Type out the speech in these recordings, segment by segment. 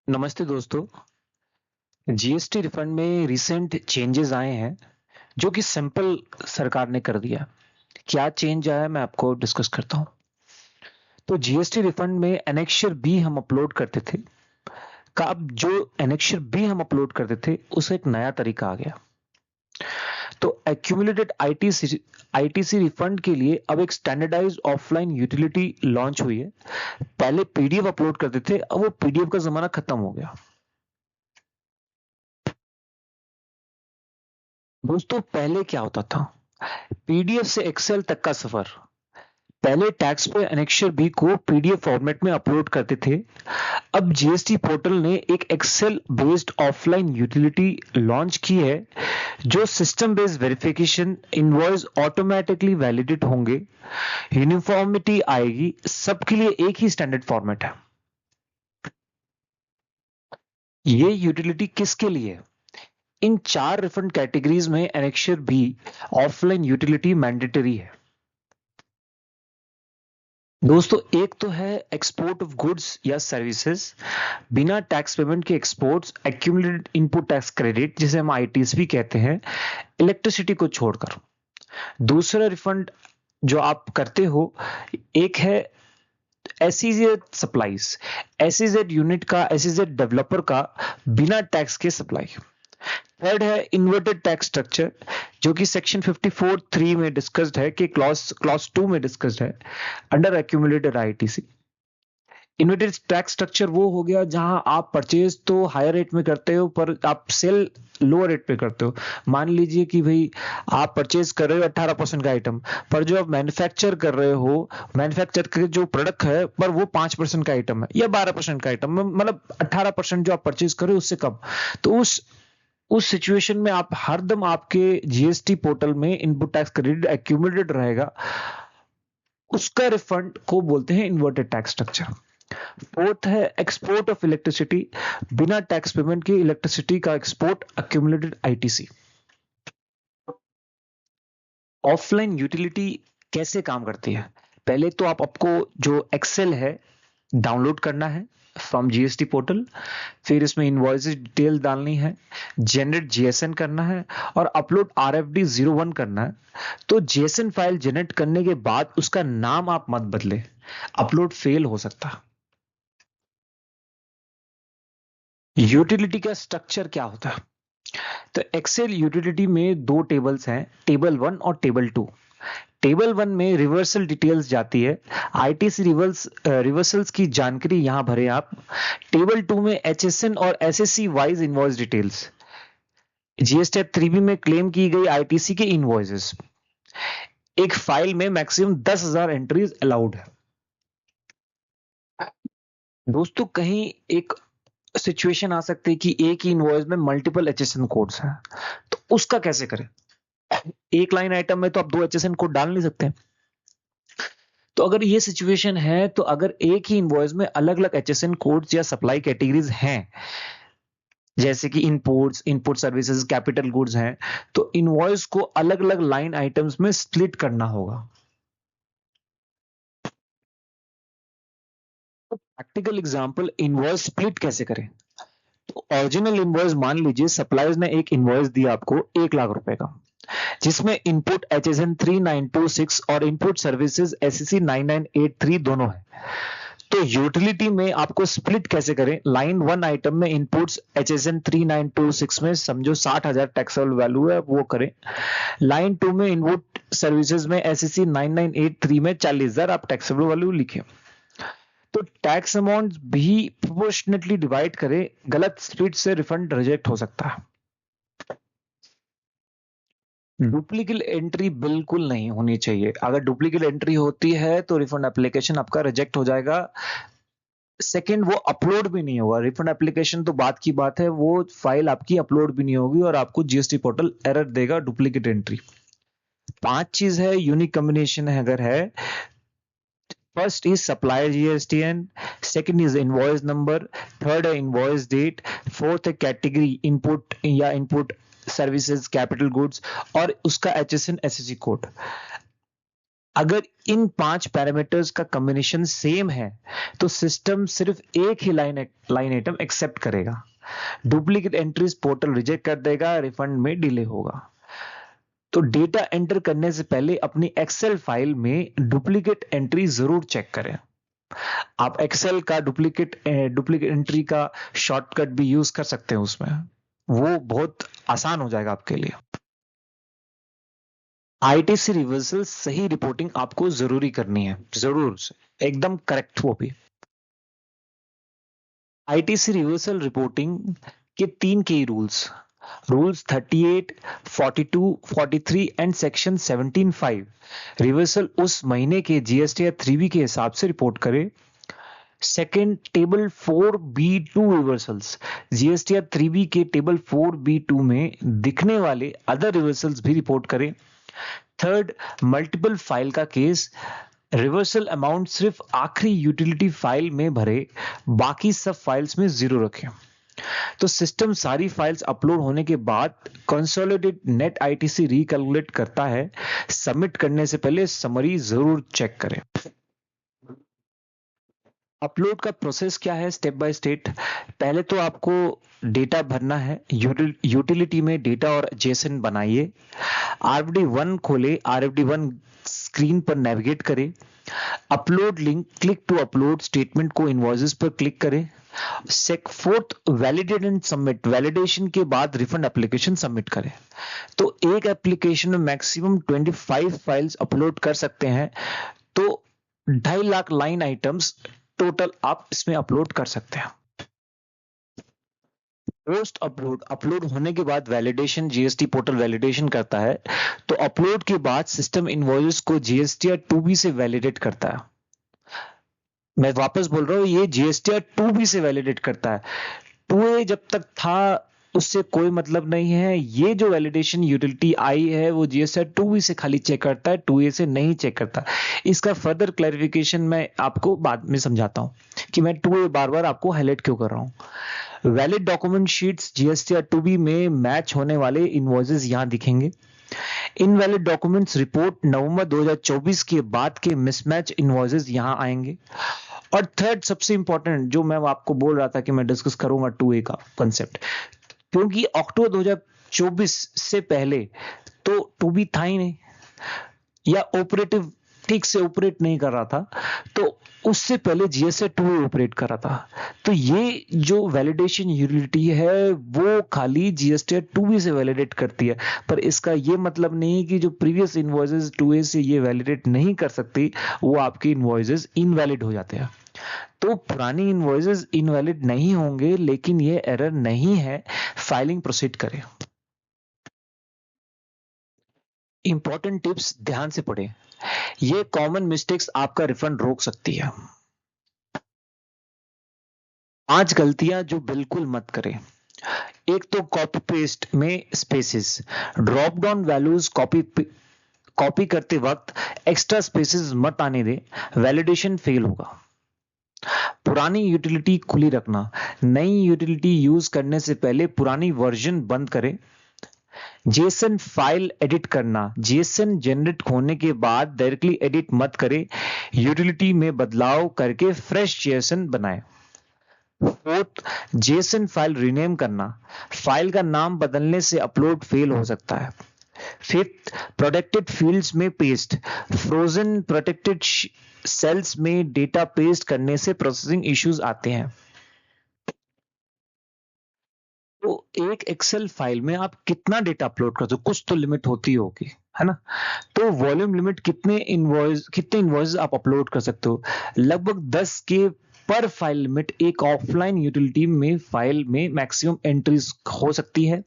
नमस्ते दोस्तों। GST refund में रिसेंट चेंजेस आए हैं जो कि सिंपल सरकार ने कर दिया। क्या चेंज आया मैं आपको डिस्कस करता हूँ। तो जीएसटी रिफंड में एनेक्शर बी हम अपलोड करते थे का अब जो एनेक्शर बी हम अपलोड करते थे उसे एक नया तरीका आ गया। तो एक्यूमुलेटेड आईटीसी रिफंड के लिए अब एक स्टैंडर्डाइज्ड ऑफलाइन यूटिलिटी लॉन्च हुई है। पहले पीडीएफ अपलोड करते थे, अब वो पीडीएफ का जमाना खत्म हो गया। दोस्तों पहले क्या होता था, पीडीएफ से एक्सेल तक का सफर। पहले टैक्स पे एनेक्शर बी को पीडीएफ फॉर्मेट में अपलोड करते थे। अब जीएसटी पोर्टल ने एक excel based offline utility launch की है जो system based verification invoice automatically validate होंगे। यूनिफॉर्मिटी आएगी, सबके लिए एक ही स्टैंडर्ड फॉर्मेट है। ये यूटिलिटी किसके लिए है? इन 4 रिफंड कैटेगरीज में annexure B offline utility mandatory है। दोस्तों एक तो है एक्सपोर्ट ऑफ गुड्स या सर्विसेज, बिना टैक्स पेमेंट के exports, accumulated input tax credit जिसे हम आईटीएस भी कहते हैं, इलेक्ट्रिसिटी को छोड़कर। दूसरा रिफंड जो आप करते हो, एक है एसईजेड सप्लाईज, एसईजेड यूनिट का, एसईजेड डेवलपर का बिना टैक्स के सप्लाई। थर्ड है इन्वर्टेड टैक्स स्ट्रक्चर जो कि सेक्शन 54(3) में डिस्कस्ड है, कि क्लॉज 2 में डिस्कस्ड है under accumulated ITC. Inverted tax structure वो हो गया जहां आप परचेज तो हायर रेट में करते हो पर आप सेल लोअर रेट पे करते हो। मान लीजिए कि भाई आप परचेज कर रहे हो 18% का आइटम, पर जो आप मैन्युफैक्चर कर रहे हो, मैन्युफैक्चर के जो प्रोडक्ट है पर वो 5% का आइटम है या 12% का आइटम, मतलब 18% जो आप परचेज कर रहे हो उससे कम। तो उस सिचुएशन में आप हरदम आपके जीएसटी पोर्टल में इनपुट टैक्स क्रेडिट एक्यूमुलेटेड रहेगा, उसका रिफंड को बोलते हैं इन्वर्टेड टैक्स स्ट्रक्चर। फोर्थ है एक्सपोर्ट ऑफ इलेक्ट्रिसिटी, बिना टैक्स पेमेंट के इलेक्ट्रिसिटी का export, accumulated ITC. Offline utility कैसे काम करती है? पहले तो आपको जो एक्सेल है डाउनलोड करना है फ्रॉम जीएसटी पोर्टल, फिर इसमें इनवॉइसेस डिटेल डालनी है, जनरेट जीएसएन करना है और अपलोड आरएफडी 01 करना है। तो जीएसएन फाइल जनरेट करने के बाद उसका नाम आप मत बदले, अपलोड फेल हो सकता है। यूटिलिटी का स्ट्रक्चर क्या होता है? तो एक्सेल यूटिलिटी में दो टेबल्स हैं, टेबल 1 और टेबल 2। टेबल 1 में रिवर्सल डिटेल्स जाती है, आईटीसी रिवर्सल्स की जानकारी यहां भरे आप। टेबल 2 में एचएसएन और SSC wise invoice details, GST 3B में क्लेम की गई आईटीसी के इनवॉइसेस। एक फाइल में मैक्सिमम 10,000 एंट्रीज अलाउड है। दोस्तों कहीं एक सिचुएशन आ सकती है कि एक ही इनवॉइस में मल्टीपल एचएसएन कोड्स हैं, तो उसका कैसे करें? एक लाइन आइटम में तो आप 2 एचएसएन कोड डाल नहीं सकते। तो अगर ये सिचुएशन है, तो अगर एक ही इनवॉइस में अलग अलग एचएसएन कोड्स या सप्लाई कैटेगरीज हैं, जैसे कि inputs, input services, capital goods हैं, तो इनवॉइस को अलग अलग लाइन आइटम्स में स्प्लिट करना होगा। प्रैक्टिकल एग्जांपल, इनवॉइस स्प्लिट कैसे करें? तो ओरिजिनल इनवॉइस, मान लीजिए सप्लायर्स ने एक इनवॉइस दी आपको 1 लाख रुपए का, जिसमें इनपुट एचएसएन 3926 और इनपुट सर्विसेज एसएससी 9983 दोनों है। तो यूटिलिटी में आपको स्प्लिट कैसे करें? लाइन 1 आइटम में इनपुट्स एचएसएन 3926 में समझो 60,000 टैक्सेबल वैल्यू है, वो करें। लाइन 2 में इनपुट सर्विसेज में एसएससी 9983 में 40,000 आप टैक्सेबल वैल्यू लिखें। तो टैक्स अमाउंट भी प्रोपोर्शनेटली डिवाइड करें, गलत स्प्लिट से रिफंड रिजेक्ट हो सकता है। डुप्लीकेट एंट्री बिल्कुल नहीं होनी चाहिए। अगर डुप्लीकेट एंट्री होती है तो रिफंड एप्लीकेशन आपका रिजेक्ट हो जाएगा। सेकंड, वो अपलोड भी नहीं होगा। रिफंड एप्लीकेशन तो बात की बात है, वो फाइल आपकी अपलोड भी नहीं होगी और आपको जीएसटी पोर्टल एरर देगा डुप्लीकेट एंट्री। 5 चीज है, यूनिक कॉम्बिनेशन है अगर है। First is supplier GSTN, second is invoice number, third है इनवॉइस डेट, फोर्थ है कैटेगरी इनपुट या इनपुट सर्विसेज कैपिटल गुड्स और उसका एचएसएन एसएससी कोड। अगर इन 5 पैरामीटर्स का कॉम्बिनेशन सेम है तो सिस्टम सिर्फ एक ही लाइन आइटम एक्सेप्ट करेगा, डुप्लीकेट एंट्रीज पोर्टल रिजेक्ट कर देगा, रिफंड में डिले होगा। तो डेटा एंटर करने से पहले अपनी एक्सेल फाइल में डुप्लीकेट एंट्री जरूर चेक करें। आप एक्सेल का डुप्लीकेट एंट्री का शॉर्टकट भी यूज कर सकते हैं, उसमें वो बहुत आसान हो जाएगा आपके लिए। आईटीसी रिवर्सल सही रिपोर्टिंग आपको जरूरी करनी है, जरूर से एकदम करेक्ट। वो भी आईटीसी रिवर्सल रिपोर्टिंग के 3 की रूल्स 38, 42, 43 एंड सेक्शन 17(5) रिवर्सल उस महीने के जीएसटी या 3B के हिसाब से रिपोर्ट करे। Second, table 4B2 reversals GST या 3B के टेबल 4B2 में दिखने वाले अदर रिवर्सल्स भी रिपोर्ट करें। थर्ड, मल्टीपल फाइल का केस, रिवर्सल अमाउंट सिर्फ आखिरी यूटिलिटी फाइल में भरे, बाकी सब फाइल्स में 0 रखें। तो सिस्टम सारी फाइल्स अपलोड होने के बाद कंसोलिडेट नेट आईटीसी रिकैलकुलेट करता है। सबमिट करने से पहले समरी जरूर चेक करें। अपलोड का प्रोसेस क्या है, स्टेप बाय स्टेप। पहले तो आपको डेटा भरना है, यूटिलिटी में डेटा और जेसन बनाइए। RFD1 खोले, RFD1 स्क्रीन पर नेविगेट करें। Upload link, click to upload statement को इनवॉइसेस पर क्लिक करें। Fourth, validate and submit, validation के बाद रिफंड एप्लीकेशन सबमिट करें। तो एक एप्लीकेशन में मैक्सिमम 25 फाइल्स अपलोड कर सकते हैं, तो 2.5 लाख लाइन आइटम्स टोटल आप इसमें अपलोड कर सकते हैं। पोस्ट अपलोड होने के बाद वैलिडेशन, जीएसटी पोर्टल वैलिडेशन करता है। तो अपलोड के बाद सिस्टम इनवॉइसेस को जीएसटी या 2B से वैलिडेट करता है। मैं वापस बोल रहा हूं, ये जीएसटी या 2B से वैलिडेट करता है। 2A जब तक था उससे कोई मतलब नहीं है। ये जो वैलिडेशन यूटिलिटी आई है वो जीएसटी 2B से खाली चेक करता है, 2A से नहीं चेक करता। इसका फर्दर क्लैरिफिकेशन मैं आपको बाद में समझाता हूं कि मैं 2A बार बार आपको हाईलाइट क्यों कर रहा हूं। वैलिड डॉक्यूमेंट शीट्स जीएसटी या 2B में मैच होने वाले इनवॉइसेस यहां दिखेंगे। इनवैलिड डॉक्यूमेंट्स रिपोर्ट नवंबर 2024 के बाद के मिसमैच इनवॉइसेस यहां आएंगे। और थर्ड, सबसे इंपॉर्टेंट जो मैं आपको बोल रहा था कि मैं डिस्कस करूंगा 2A का कंसेप्ट, क्योंकि अक्टूबर 2024 से पहले तो 2B था ही नहीं या ऑपरेटिव ठीक से ऑपरेट नहीं कर रहा था, तो उससे पहले जीएसटी 2A ऑपरेट कर रहा था। तो ये जो वैलिडेशन यूटिलिटी है वो खाली जीएसटी 2B से वैलिडेट करती है, पर इसका ये मतलब नहीं कि जो प्रीवियस इनवॉइसेस 2A से ये वैलिडेट नहीं कर सकती, वो आपके इनवॉइसेस इनवैलिड हो जाते हैं। तो पुरानी इनवॉइसेस इनवैलिड नहीं होंगे, लेकिन ये एरर नहीं है। फाइलिंग प्रोसीड करें। इंपॉर्टेंट टिप्स ध्यान से पढ़ें, ये कॉमन मिस्टेक्स आपका रिफंड रोक सकती है। 5 गलतियां जो बिल्कुल मत करें। एक तो कॉपी पेस्ट में spaces, drop down values copy करते वक्त एक्स्ट्रा स्पेसेस मत आने दें, वैलिडेशन फेल होगा। पुरानी यूटिलिटी खुली रखना, नई यूटिलिटी यूज करने से पहले पुरानी वर्जन बंद करें। जेसन फाइल एडिट करना, जेसन जनरेट होने के बाद डायरेक्टली एडिट मत करें, यूटिलिटी में बदलाव करके फ्रेश जेसन बनाएं। फोर्थ, जेसन फाइल रीनेम करना, फाइल का नाम बदलने से अपलोड फेल हो सकता है। फिफ्थ, प्रोटेक्टेड फील्ड्स में पेस्ट, फ्रोजन प्रोटेक्टेड सेल्स में डेटा पेस्ट करने से प्रोसेसिंग इश्यूज आते हैं। तो एक एक्सेल फाइल में आप कितना डेटा अपलोड करते हो, कुछ तो लिमिट होती होगी, है ना। तो वॉल्यूम लिमिट कितने इनवॉइस आप अपलोड कर सकते हो, लगभग 10 के पर फाइल लिमिट एक ऑफलाइन यूटिलिटी में फाइल में मैक्सिमम एंट्रीज हो सकती है।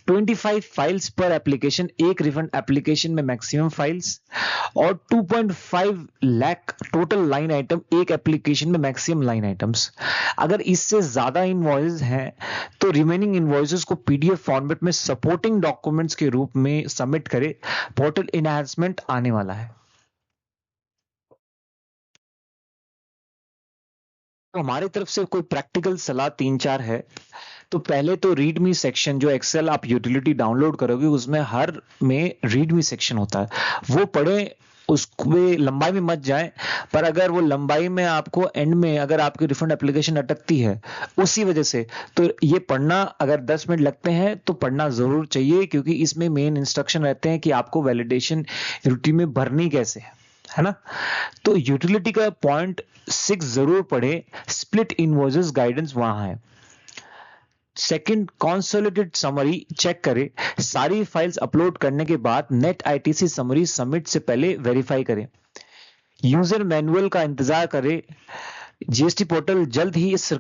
25 फाइल्स पर एप्लीकेशन, एक रिफंड एप्लीकेशन में मैक्सिमम फाइल्स, और 2.5 लाख टोटल लाइन आइटम एक एप्लीकेशन में मैक्सिमम लाइन आइटम्स। अगर इससे ज्यादा इनवॉइसेस हैं तो रिमेनिंग इनवॉइसेस को पीडीएफ फॉर्मेट में सपोर्टिंग डॉक्यूमेंट्स के रूप में सबमिट करें। पोर्टल एनहांसमेंट आने वाला है। तो हमारी तरफ से कोई प्रैक्टिकल सलाह 3-4 है। तो पहले तो रीडमी सेक्शन, जो एक्सेल आप यूटिलिटी डाउनलोड करोगे उसमें हर में रीडमी सेक्शन होता है, वो पढ़ें। उसमें लंबाई में मत जाए, पर अगर वो लंबाई में आपको एंड में अगर आपकी रिफंड एप्लीकेशन अटकती है उसी वजह से, तो ये पढ़ना अगर 10 मिनट लगते हैं तो पढ़ना जरूर चाहिए, क्योंकि इसमें मेन इंस्ट्रक्शन रहते हैं कि आपको वैलिडेशन रूटीन में भरनी कैसे है ना। तो यूटिलिटी का पॉइंट 6 जरूर पढ़े, स्प्लिट इनवॉइसेस गाइडेंस वहां है। सेकंड, कंसोलिडेटेड समरी चेक करें, सारी फाइल्स अपलोड करने के बाद नेट आईटीसी समरी सबमिट से पहले वेरीफाई करें। यूजर मैनुअल का इंतजार करें, जीएसटी पोर्टल जल्द ही इस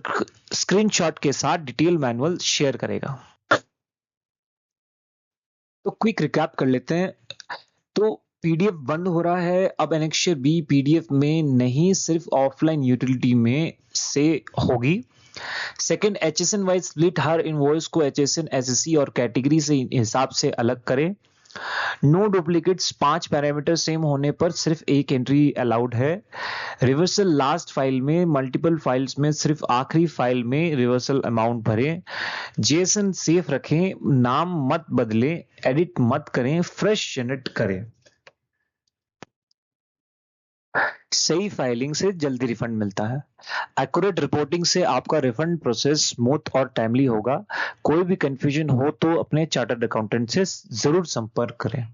स्क्रीनशॉट के साथ डिटेल मैनुअल शेयर करेगा। तो क्विक रिकैप कर लेते हैं। तो पीडीएफ बंद हो रहा है अब एनेक्शियर बी पीडीएफ में नहीं, सिर्फ ऑफलाइन यूटिलिटी में से होगी। सेकंड, एचएसएन वाइज स्प्लिट, हर इनवॉइस को एचएसएन, एसएससी और कैटेगरी से हिसाब से अलग करें। नो डुप्लीकेट्स, 5 पैरामीटर सेम होने पर सिर्फ एक एंट्री अलाउड है। रिवर्सल लास्ट फाइल में, मल्टीपल फाइल्स में सिर्फ आखिरी फाइल में रिवर्सल अमाउंट भरें। जेएसएन सेफ रखें, नाम मत बदलें, एडिट मत करें, फ्रेश जनरेट करें। सही फाइलिंग से जल्दी रिफंड मिलता है। एक्यूरेट रिपोर्टिंग से आपका रिफंड प्रोसेस स्मूथ और टाइमली होगा। कोई भी कंफ्यूजन हो तो अपने चार्टर्ड अकाउंटेंट से जरूर संपर्क करें।